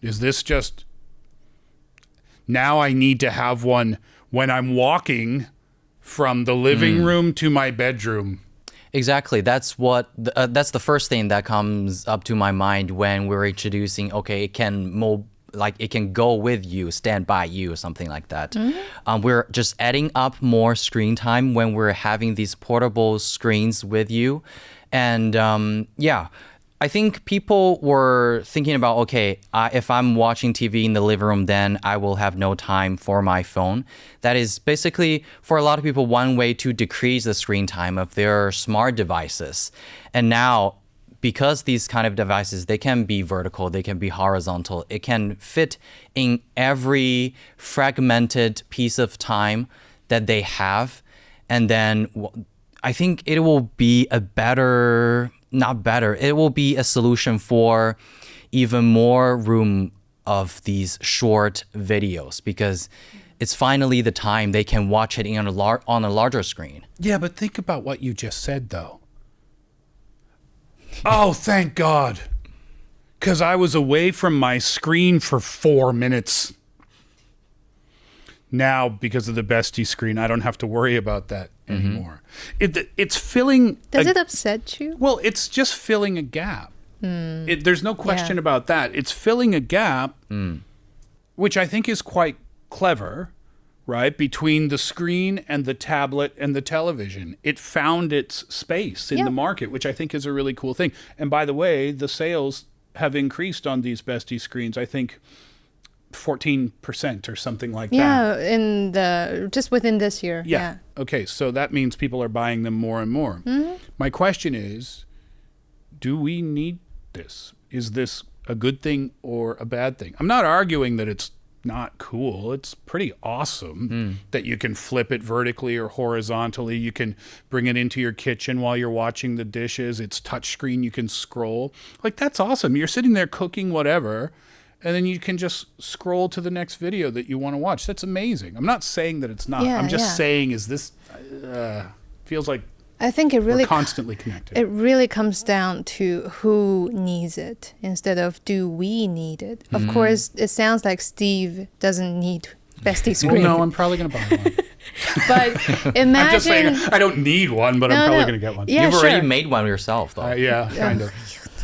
Is this just, now I need to have one when I'm walking from the living room to my bedroom? Exactly. That's that's the first thing that comes up to my mind when we're introducing, okay, it can it can go with you, stand by you, or something like that. We're just adding up more screen time when we're having these portable screens with you. And I think people were thinking about, okay, if I'm watching TV in the living room, then I will have no time for my phone. That is basically, for a lot of people, one way to decrease the screen time of their smart devices. And now, because these kind of devices, they can be vertical, they can be horizontal, it can fit in every fragmented piece of time that they have. And then I think it will be it will be a solution for even more room of these short videos, because it's finally the time they can watch it on a larger screen. Yeah, but think about what you just said, though. Oh, thank God. Because I was away from my screen for 4 minutes. Now, because of the bestie screen, I don't have to worry about that anymore. It's filling... Does it upset you? Well, it's just filling a gap. There's no question about that. It's filling a gap, which I think is quite clever, right? Between the screen and the tablet and the television. It found its space in the market, which I think is a really cool thing. And by the way, the sales have increased on these bestie screens, I think, 14% or something like that. Yeah, just within this year. Yeah. Okay, so that means people are buying them more and more. My question is, do we need this? Is this a good thing or a bad thing? I'm not arguing that it's not cool. It's pretty awesome that you can flip it vertically or horizontally. You can bring it into your kitchen while you're washing the dishes. It's touchscreen. You can scroll. Like, that's awesome. You're sitting there cooking whatever, and then you can just scroll to the next video that you want to watch. That's amazing. I'm not saying that it's not. I'm just saying, is this feels like I think we're constantly connected. It really comes down to who needs it instead of do we need it. Of course, it sounds like Steve doesn't need bestie screen. Well, no, I'm probably going to buy one. But imagine... I'm just saying, I don't need one, but I'm probably going to get one. Yeah, You've already made one yourself, though. Yeah, kind of.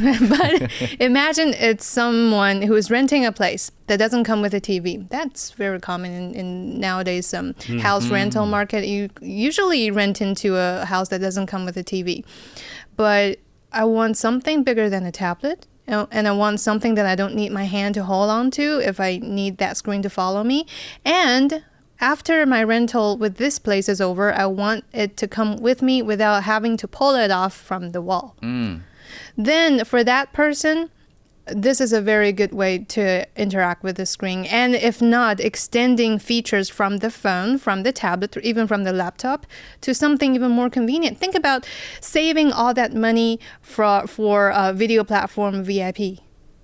But imagine it's someone who is renting a place that doesn't come with a TV. That's very common in nowadays house rental market. You usually rent into a house that doesn't come with a TV. But I want something bigger than a tablet. And I want something that I don't need my hand to hold on to if I need that screen to follow me. And after my rental with this place is over, I want it to come with me without having to pull it off from the wall. Then for that person, this is a very good way to interact with the screen. And if not, extending features from the phone, from the tablet, or even from the laptop to something even more convenient. Think about saving all that money for video platform VIP.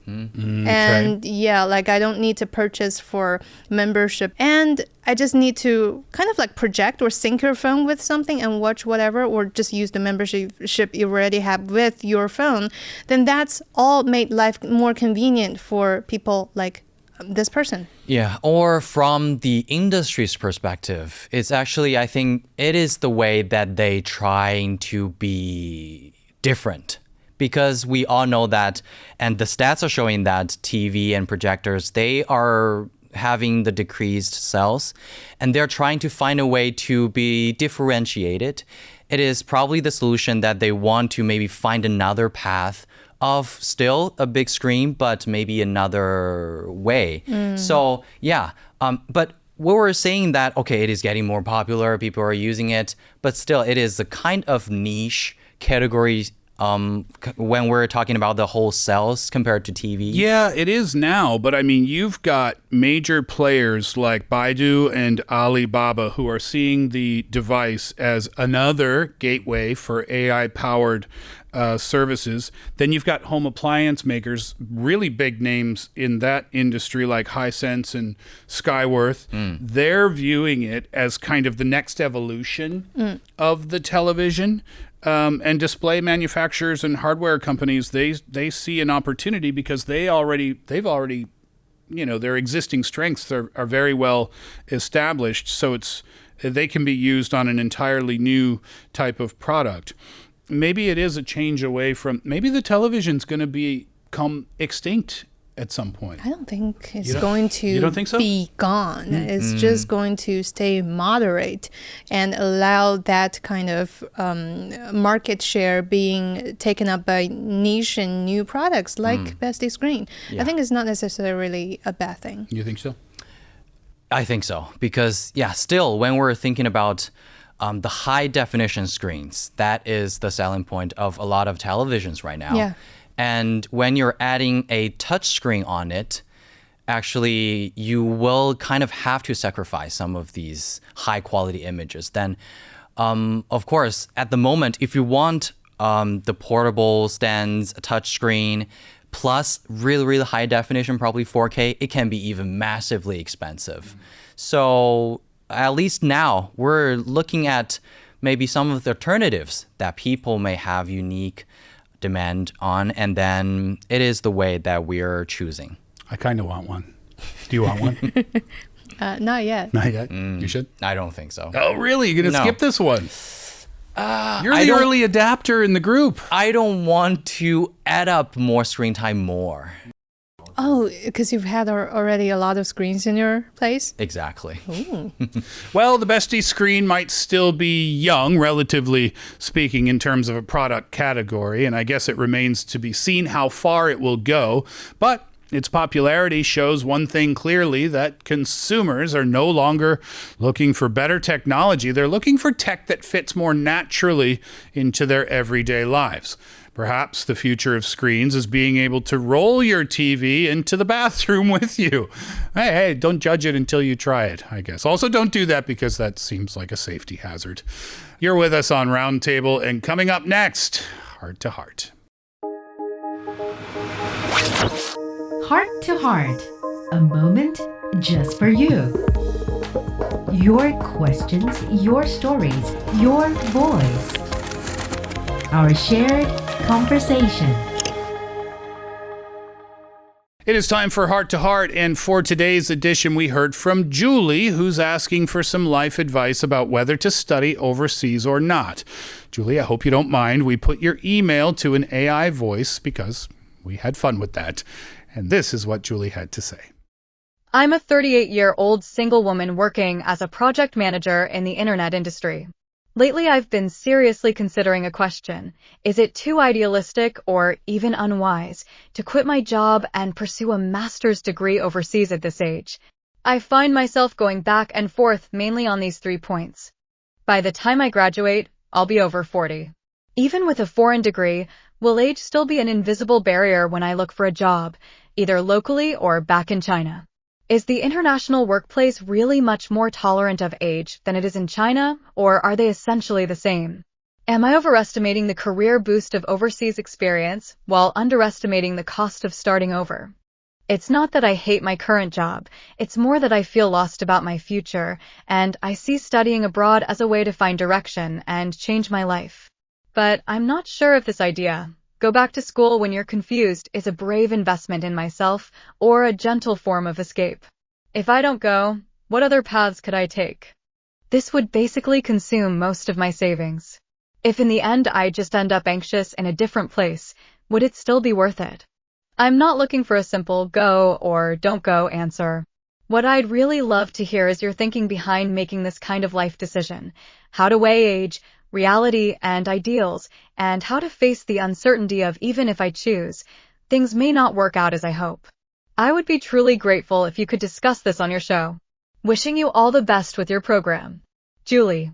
And yeah, like I don't need to purchase for membership, and I just need to kind of like project or sync your phone with something and watch whatever, or just use the membership you already have with your phone. Then that's all made life more convenient for people like this person. Yeah, or from the industry's perspective, it's actually, I think it is the way that they trying to be different. Because we all know that, and the stats are showing that TV and projectors, they are having the decreased sales, and they're trying to find a way to be differentiated. It is probably the solution that they want to maybe find another path of still a big screen, but maybe another way. So yeah, but we were saying that, okay, it is getting more popular, people are using it, but still it is a kind of niche category when we're talking about the whole sales compared to TV. Yeah, it is now, but I mean, you've got major players like Baidu and Alibaba who are seeing the device as another gateway for AI-powered services. Then you've got home appliance makers, really big names in that industry like Hisense and Skyworth. They're viewing it as kind of the next evolution of the television. And display manufacturers and hardware companies, they see an opportunity because they've already, their existing strengths are very well established. So they can be used on an entirely new type of product. Maybe it is a change away from, maybe the television's going to become extinct at some point. I don't think it's going to you don't think so? Be gone. It's just going to stay moderate and allow that kind of market share being taken up by niche and new products like Bestie Screen. I think it's not necessarily a bad thing. You think so? I think so. Because, yeah, still, when we're thinking about the high definition screens, that is the selling point of a lot of televisions right now. Yeah. And when you're adding a touch screen on it, actually, you will kind of have to sacrifice some of these high quality images. Then, of course, at the moment, if you want the portable stands, a touch screen, plus really, really high definition, probably 4K, it can be even massively expensive. So at least now, we're looking at maybe some of the alternatives that people may have unique demand on, and then it is the way that we're choosing. I kind of want one. Do you want one? Not yet. Not yet? You should? I don't think so. Oh, really? You're going to skip this one? You're the don't- early adapter in the group. I don't want to add up more screen time more. Oh, because you've had already a lot of screens in your place? Exactly. Well, the Bestie Screen might still be young, relatively speaking, in terms of a product category, and I guess it remains to be seen how far it will go. But Its popularity shows one thing clearly, that consumers are no longer looking for better technology. They're looking for tech that fits more naturally into their everyday lives. Perhaps the future of screens is being able to roll your TV into the bathroom with you. Hey, don't judge it until you try it, I guess. Also, don't do that because that seems like a safety hazard. You're with us on Roundtable, and coming up next, Heart to Heart. Heart to Heart, a moment just for you. Your questions, your stories, your voice. Our shared conversation. It is time for Heart to Heart, and for today's edition, we heard from Julie, who's asking for some life advice about whether to study overseas or not. Julie, I hope you don't mind. We put your email to an AI voice because we had fun with that. And this is what Julie had to say. I'm a 38-year-old single woman working as a project manager in the internet industry. Lately, I've been seriously considering a question. Is it too idealistic or even unwise to quit my job and pursue a master's degree overseas at this age? I find myself going back and forth mainly on these 3 points. By the time I graduate, I'll be over 40. Even with a foreign degree, will age still be an invisible barrier when I look for a job, either locally or back in China? Is the international workplace really much more tolerant of age than it is in China, or are they essentially the same? Am I overestimating the career boost of overseas experience while underestimating the cost of starting over? It's not that I hate my current job, it's more that I feel lost about my future, and I see studying abroad as a way to find direction and change my life. But I'm not sure if this idea, go back to school when you're confused, is a brave investment in myself or a gentle form of escape. If I don't go, what other paths could I take? This would basically consume most of my savings. If in the end I just end up anxious in a different place, would it still be worth it? I'm not looking for a simple go or don't go answer. What I'd really love to hear is your thinking behind making this kind of life decision, how to weigh age, reality, and ideals, and how to face the uncertainty of even if I choose, things may not work out as I hope. I would be truly grateful if you could discuss this on your show. Wishing you all the best with your program. Julie.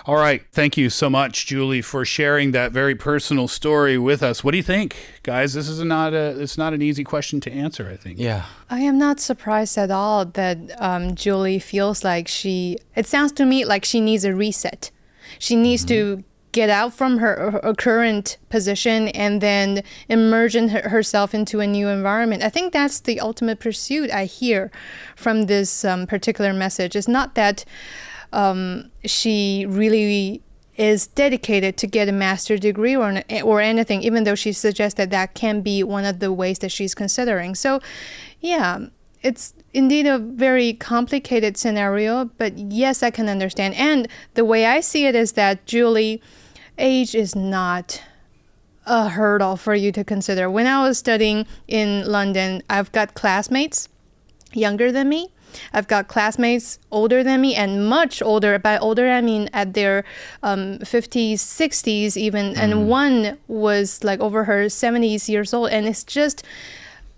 All right. Thank you so much, Julie, for sharing that very personal story with us. What do you think, guys? This is it's not an easy question to answer, I think. Yeah. I am not surprised at all that Julie feels like it sounds to me like she needs a reset. She needs to get out from her current position and then immerse herself into a new environment. I think that's the ultimate pursuit I hear from this particular message. It's not that she really is dedicated to get a master's degree or anything, even though she suggests that can be one of the ways that she's considering. So, yeah, it's indeed a very complicated scenario, but yes, I can understand. And the way I see it is that, Julie, age is not a hurdle for you to consider. When I was studying in London, I've got classmates younger than me. I've got classmates older than me and much older. By older, I mean at their 50s, 60s even. And one was like over her 70s years old. And it's just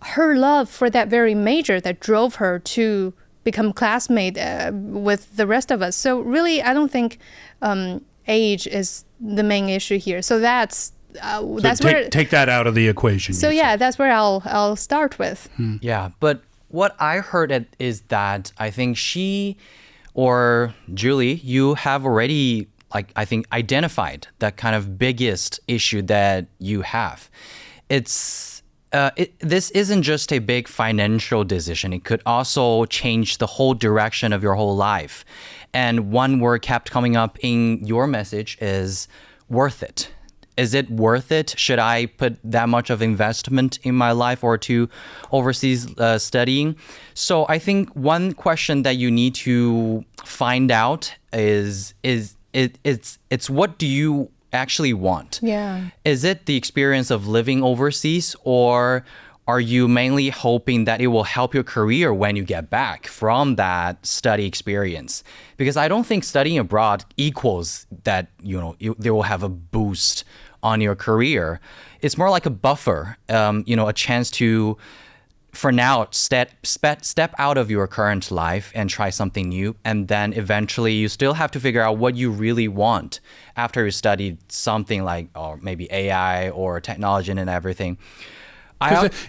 her love for that very major that drove her to become classmate with the rest of us. So really, I don't think age is the main issue here. So that's where take that out of the equation. So yeah, that's where I'll start with. Yeah, but what I heard is that I think she or Julie, you have already, I think, identified that kind of biggest issue that you have. This isn't just a big financial decision. It could also change the whole direction of your whole life. And one word kept coming up in your message is worth it. Is it worth it? Should I put that much of investment in my life or to overseas studying? So I think one question that you need to find out is what do you actually want? Yeah. Is it the experience of living overseas, or are you mainly hoping that it will help your career when you get back from that study experience? Because I don't think studying abroad equals that, they will have a boost on your career. It's more like a buffer, a chance to for now, step out of your current life and try something new. And then eventually you still have to figure out what you really want after you studied something like, or maybe AI or technology and everything.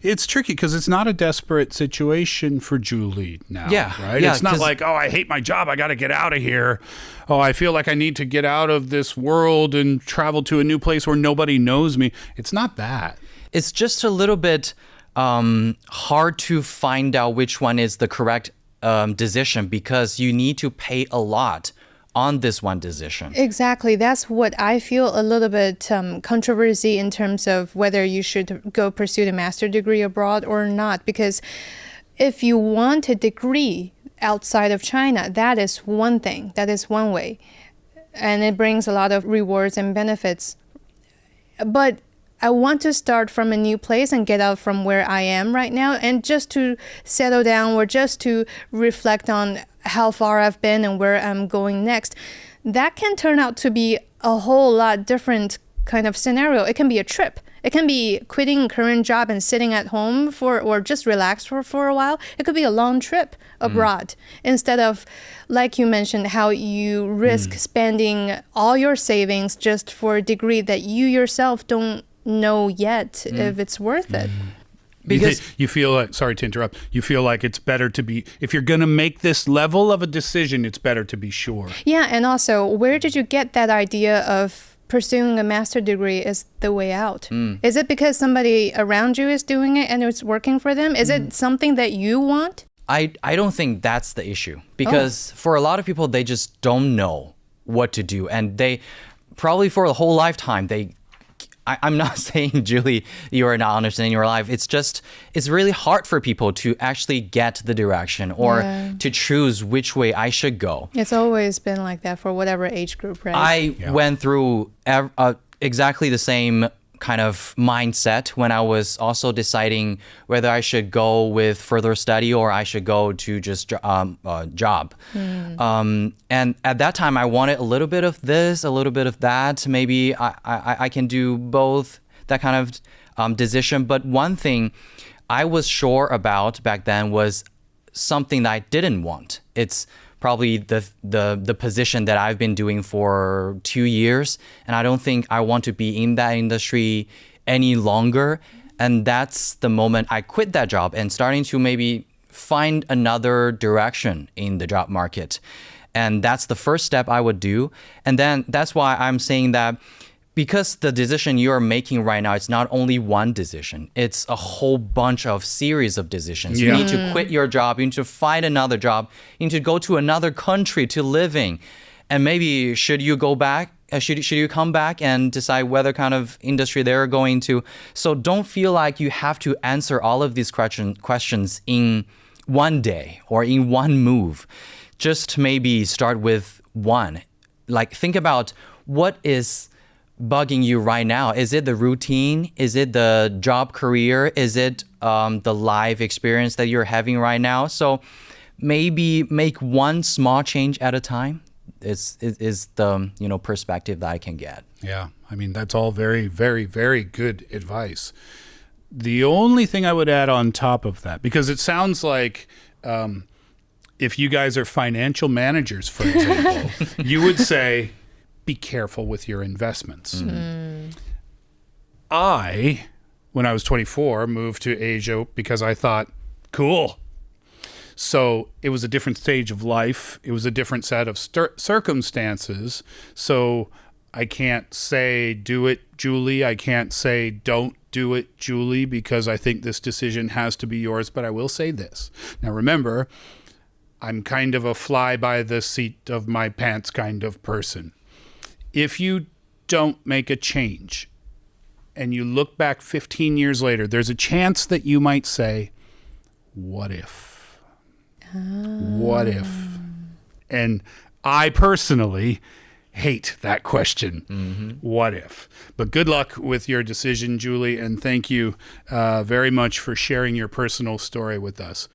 It's tricky because it's not a desperate situation for Julie now, right? Yeah, it's not like, oh, I hate my job, I got to get out of here. Oh, I feel like I need to get out of this world and travel to a new place where nobody knows me. It's not that. It's just a little bit hard to find out which one is the correct decision because you need to pay a lot on this one decision. Exactly. That's what I feel a little bit controversy in terms of whether you should go pursue the master degree abroad or not. Because if you want a degree outside of China, that is one thing. That is one way. And it brings a lot of rewards and benefits. But I want to start from a new place and get out from where I am right now and just to settle down or just to reflect on how far I've been and where I'm going next. That can turn out to be a whole lot different kind of scenario. It can be a trip. It can be quitting a current job and sitting at home or just relax for a while. It could be a long trip abroad instead of, like you mentioned, how you risk spending all your savings just for a degree that you yourself don't know yet if it's worth it. Because you feel like, sorry to interrupt, you feel like it's better to be, if you're going to make this level of a decision, it's better to be sure. Yeah, and also, where did you get that idea of pursuing a master degree is the way out? Is it because somebody around you is doing it and it's working for them? Is it something that you want? I don't think that's the issue because for a lot of people, they just don't know what to do. And they probably for the whole lifetime, I'm not saying, Julie, you are not understanding your life. It's just, it's really hard for people to actually get the direction or to choose which way I should go. It's always been like that for whatever age group, right? I went through exactly the same kind of mindset when I was also deciding whether I should go with further study or I should go to just job. And at that time, I wanted a little bit of this, a little bit of that. Maybe I can do both, that kind of decision. But one thing I was sure about back then was something that I didn't want. It's probably the position that I've been doing for 2 years. And I don't think I want to be in that industry any longer. And that's the moment I quit that job and starting to maybe find another direction in the job market. And that's the first step I would do. And then that's why I'm saying that because the decision you're making right now, it's not only one decision. It's a whole bunch of series of decisions. You need to quit your job. You need to find another job. You need to go to another country to live in. And maybe should you go back? Should you come back and decide whether kind of industry they're going to? So don't feel like you have to answer all of these questions in one day or in one move. Just maybe start with one. Like think about what is bugging you right now. Is it the routine? Is it the job career? Is it the life experience that you're having right now? So maybe make one small change at a time is the perspective that I can get. Yeah, I mean, that's all very, very, very good advice. The only thing I would add on top of that, because it sounds like if you guys are financial managers, for example, you would say, be careful with your investments. I, when I was 24, moved to Asia because I thought, cool. So it was a different stage of life. It was a different set of circumstances. So I can't say, do it, Julie. I can't say, don't do it, Julie, because I think this decision has to be yours. But I will say this. Now, remember, I'm kind of a fly by the seat of my pants kind of person. If you don't make a change and you look back 15 years later, there's a chance that you might say, what if? What if? And I personally hate that question. What if? But good luck with your decision, Julie, and thank you very much for sharing your personal story with us.